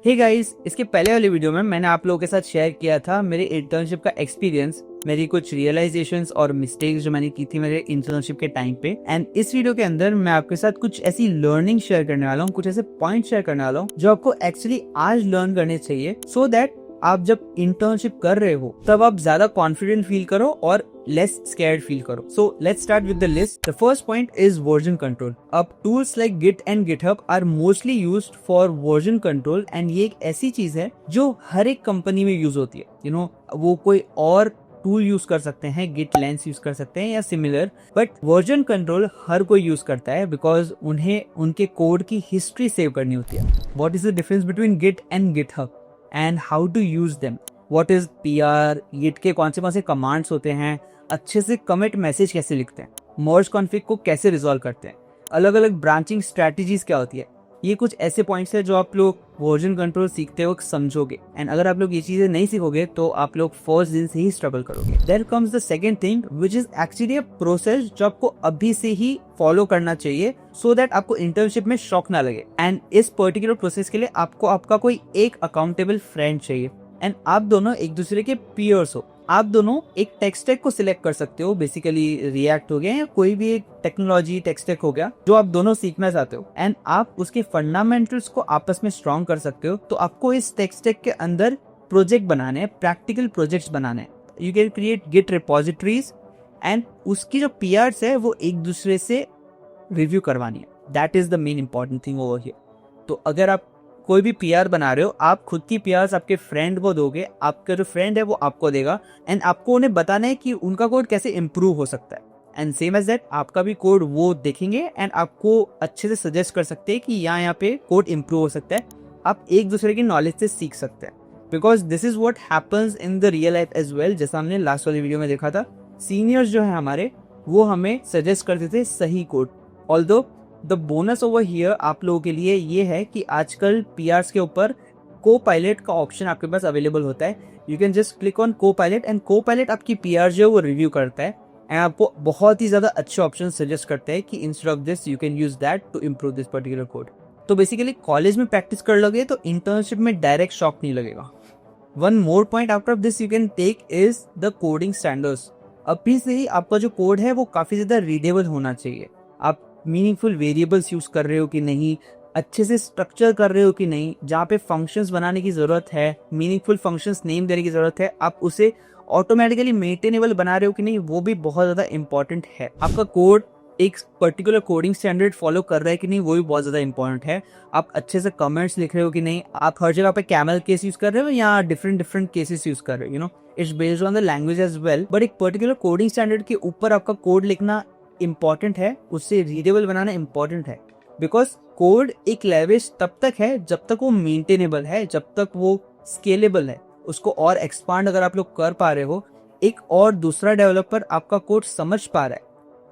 Hey guys, इसके पहले वाली वीडियो में मैंने आप लोगों के साथ शेयर किया था मेरे इंटर्नशिप का एक्सपीरियंस, मेरी कुछ रियलाइजेशंस और मिस्टेक्स जो मैंने की थी मेरे इंटर्नशिप के टाइम पे। एंड इस वीडियो के अंदर मैं आपके साथ कुछ ऐसी लर्निंग शेयर करने वाला हूँ, कुछ ऐसे पॉइंट शेयर करने वाला हूँ जो आपको एक्चुअली आज लर्न करने चाहिए, सो दैट आप जब इंटर्नशिप कर रहे हो तब आप ज्यादा कॉन्फिडेंट फील करो और less scared feel करो। So let's start with the list. The first point is version control. अब tools like Git and GitHub are mostly used for version control and ये एक ऐसी चीज है जो हर एक कंपनी में यूज होती है। वो कोई और टूल यूज कर सकते हैं, गिट लेंस यूज कर सकते हैं या सिमिलर, बट वर्जन कंट्रोल हर कोई यूज करता है बिकॉज उन्हें उनके कोड की हिस्ट्री सेव करनी होती है। What is the difference between Git and GitHub and how to use them? What is PR? Git के कौन से कमांड्स होते हैं? अच्छे से कमिट मैसेज कैसे लिखते हैं? मर्ज कॉन्फिग को कैसे रिजॉल्व करते हैं? अलग अलग ब्रांचिंग स्ट्रैटेजीज क्या होती है? ये कुछ ऐसे पॉइंट्स है जो आप लोग वर्जन कंट्रोल सीखते वक्त समझोगे। एंड अगर आप लोग ये चीजें नहीं सीखोगे तो आप लोग फर्स्ट दिन से ही स्ट्रगल करोगे। There comes the second thing which is actually a process जो आपको अभी से ही फॉलो करना चाहिए सो दैट आपको इंटर्नशिप में शॉक ना लगे। एंड इस पर्टिकुलर प्रोसेस के लिए आपको आपका कोई एक अकाउंटेबल फ्रेंड चाहिए एंड आप दोनों एक दूसरे के पीयर्स हो। आप दोनों एक टेक स्टैक को सिलेक्ट कर सकते हो, बेसिकली रिएक्ट हो गया या कोई भी एक टेक्नोलॉजी टेक स्टैक हो गया जो आप दोनों सीखना चाहते हो, एंड आप उसके फंडामेंटल्स को आपस में स्ट्रॉन्ग कर सकते हो। तो आपको इस टेक स्टैक के अंदर प्रोजेक्ट बनाने हैं, प्रैक्टिकल प्रोजेक्ट्स बनाने हैं। You can create Git repositories and उसकी जो पीआर्स है वो एक दूसरे से रिव्यू करवानी है। That is the main important thing over here. तो अगर आप कोई भी पीआर बना रहे हो, आप खुद की पीआर आपके फ्रेंड को दोगे, आपका जो फ्रेंड है वो आपको देगा एंड आपको उन्हें बताना है कि उनका कोड कैसे इम्प्रूव हो सकता है। एंड सेम एज दैट आपका भी कोड वो देखेंगे एंड आपको अच्छे से सजेस्ट कर सकते हैं कि यहाँ पे कोड इम्प्रूव हो सकता है। आप एक दूसरे की नॉलेज से सीख सकते हैं because this is what happens in the real life as well. जैसा हमने लास्ट वाली वीडियो में देखा था, सीनियर्स जो है हमारे वो हमें सजेस्ट करते थे सही code. Although the bonus over here आप लोगों के लिए ये है कि आजकल पीआर्स के ऊपर को पायलट का ऑप्शन आपके पास अवेलेबल होता है। You can just click on को पायलट एंड को पायलट आपकी पीआर जो है वो रिव्यू करता है एंड आपको बहुत ही ज्यादा अच्छे ऑप्शन सजेस्ट करते हैं कि instead of this you can use that to improve this particular code. तो बेसिकली कॉलेज में प्रैक्टिस कर लोगे तो इंटर्नशिप में डायरेक्ट शॉक नहीं लगेगा। One more point after this you can take is the coding standards. अभी से ही आपका जो कोड है वो काफी ज्यादा रीडेबल होना चाहिए। आप मीनिंगफुल वेरिएबल्स यूज कर रहे हो कि नहीं, अच्छे से स्ट्रक्चर कर रहे हो कि नहीं, जहाँ पे फंक्शंस बनाने की जरूरत है, मीनिंगफुल फंक्शंस नेम देने की जरूरत है, आप उसे ऑटोमेटिकली मेंटेनेबल बना रहे हो कि नहीं, वो भी बहुत ज्यादा इंपॉर्टेंट है। आपका कोड एक पर्टिकुलर कोडिंग स्टैंडर्ड फॉलो कर रहा है कि नहीं, वो भी बहुत ज्यादा इंपॉर्टेंट है। आप अच्छे से कमेंट्स लिख रहे हो कि नहीं, आप हर जगह पे कैमल केस यूज कर रहे हो या डिफरेंट केसेस यूज कर रहे हो। It's based on the language as well, but एक पर्टिकुलर कोडिंग स्टैंडर्ड के ऊपर आपका कोड लिखना इंपॉर्टेंट है, उससे रीडेबल बनाना इंपॉर्टेंट है। बिकॉज कोड एक लैंग्वेज तब तक है जब तक वो मेंटेनेबल है, जब तक वो स्केलेबल है। उसको और एक्सपांड अगर आप लोग कर पा रहे हो, एक और दूसरा डेवलपर आपका कोड समझ पा रहा है,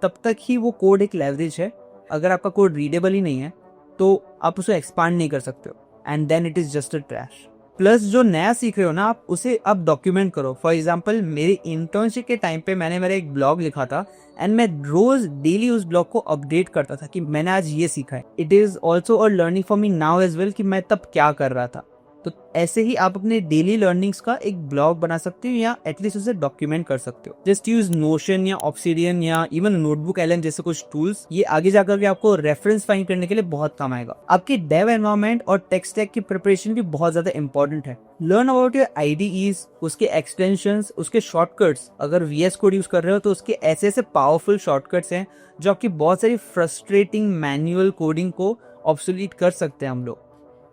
तब तक ही वो कोड एक लेवरेज है। अगर आपका कोड रीडेबल ही नहीं है तो आप उसे एक्सपांड नहीं कर सकते हो and then it is just a trash. Plus जो नया सीख रहे हो ना आप, उसे आप डॉक्यूमेंट करो। फॉर एग्जाम्पल मेरे इंटर्नशिप के टाइम पे मैंने मेरा एक ब्लॉग लिखा था एंड मैं रोज डेली उस ब्लॉग को अपडेट करता था कि मैंने आज ये सीखा है। It is also a learning for me now as well कि मैं तब क्या कर रहा था। तो ऐसे ही आप अपने डेली लर्निंग्स का एक ब्लॉग बना सकते हो या एटलीस्ट उसे डॉक्यूमेंट कर सकते हो। जस्ट यूज नोशन या ऑब्सिडियन या इवन नोटबुक एलन जैसे कुछ टूल्स, ये आगे जाकर भी आपको रेफरेंस फाइंड करने के लिए बहुत काम आएगा। आपकी डेव एनवायरनमेंट और टेक स्टैक की प्रिपरेशन भी बहुत ज्यादा इंपॉर्टेंट है। लर्न अबाउट योर आईडीईज, उसके एक्सटेंशंस, उसके शॉर्टकट्स। अगर वीएस कोड यूज कर रहे हो तो उसके ऐसे ऐसे पावरफुल शॉर्टकट्स हैं जो आपकी बहुत सारी फ्रस्ट्रेटिंग मैनुअल कोडिंग को ऑब्सोलीट कर सकते हैं हम लोग।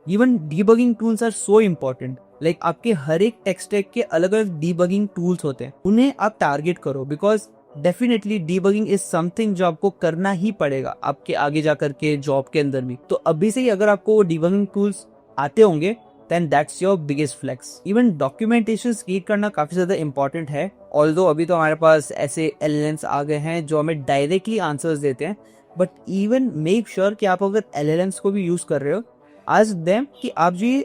Even debugging tools are so important. Like आपके हर एक टेक स्टैक के अलग अलग डीबगिंग टूल्स होते हैं, उन्हें आप टारगेट करो because definitely debugging is something जो आपको करना ही पड़ेगा आपके आगे जाकर के जॉब के अंदर भी। तो अभी से ही अगर आपको डीबगिंग टूल्स आते होंगे then that's your biggest flex. Even documentation create करना काफी ज्यादा important है। Although अभी तो हमारे पास ऐसे LLMs आ गए हैं जो हमें डायरेक्टली आंसर्स देते हैं, बट इवन मेक श्योर कि आप अगर LLMs को भी यूज कर रहे हो, ask them कि आप जो ये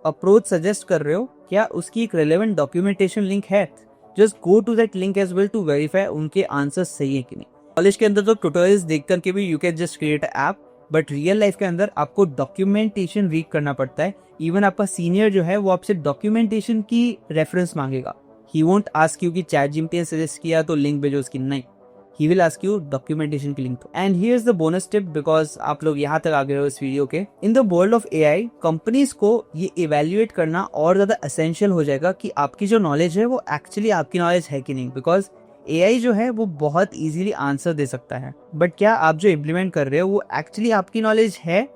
अप्रोच सजेस्ट कर रहे हो क्या उसकी एक रेलेवेंट डॉक्यूमेंटेशन लिंक है। Just go to that link as well to verify उनके आंसर्स सही है कि नहीं। कॉलेज के अंदर तो ट्यूटोरियल्स देख करके भी you can just create app but real life के अंदर आपको डॉक्यूमेंटेशन रीड करना पड़ता है। इवन आपका सीनियर जो है वो आपसे डॉक्यूमेंटेशन की रेफरेंस मांगेगा। ही वोंट आस्क यू कि चैट जीपीटी ने सजेस्ट किया तो लिंक भेजो उसकी, नहीं, he will ask you documentation की link. And here is the bonus tip, because आप लोग यहाँ तक आ गए हो इस वीडियो के। In the world of AI companies को ये इवेल्युएट करना और ज्यादा एसेंशियल हो जाएगा कि आपकी जो नॉलेज है वो एक्चुअली आपकी नॉलेज है कि नहीं, बिकॉज एआई जो है वो बहुत इजीली आंसर दे सकता है, बट क्या आप जो इम्प्लीमेंट कर रहे हो वो एक्चुअली आपकी नॉलेज है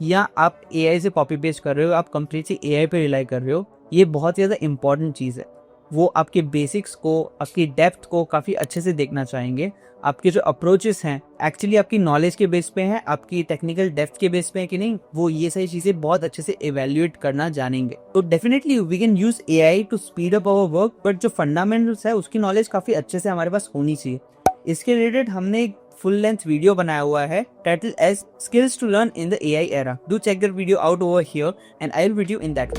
या आप एआई से कॉपी पेस्ट कर रहे हो, आप कंप्लीटली एआई पे रिलाई कर रहे हो। ये बहुत ही ज़्यादा इंपॉर्टेंट चीज़ है। वो आपके बेसिक्स को, आपकी डेप्थ को काफ़ी अच्छे से देखना चाहेंगे। आपके जो अप्रोचेस हैं एक्चुअली आपकी नॉलेज के बेस पे हैं, आपकी टेक्निकल डेप्थ के बेस पे है कि नहीं, वो ये सारी चीज़ें बहुत अच्छे से इवेल्युएट करना जानेंगे। तो definitely we can use AI to speed up our work, but जो फंडामेंटल्स है उसकी नॉलेज काफ़ी अच्छे से हमारे पास होनी चाहिए। इसके रिलेटेड हमने एक फुल लेंथ वीडियो बनाया हुआ है title as skills to learn in the AI era. Do check that video out over here and I will meet you in that.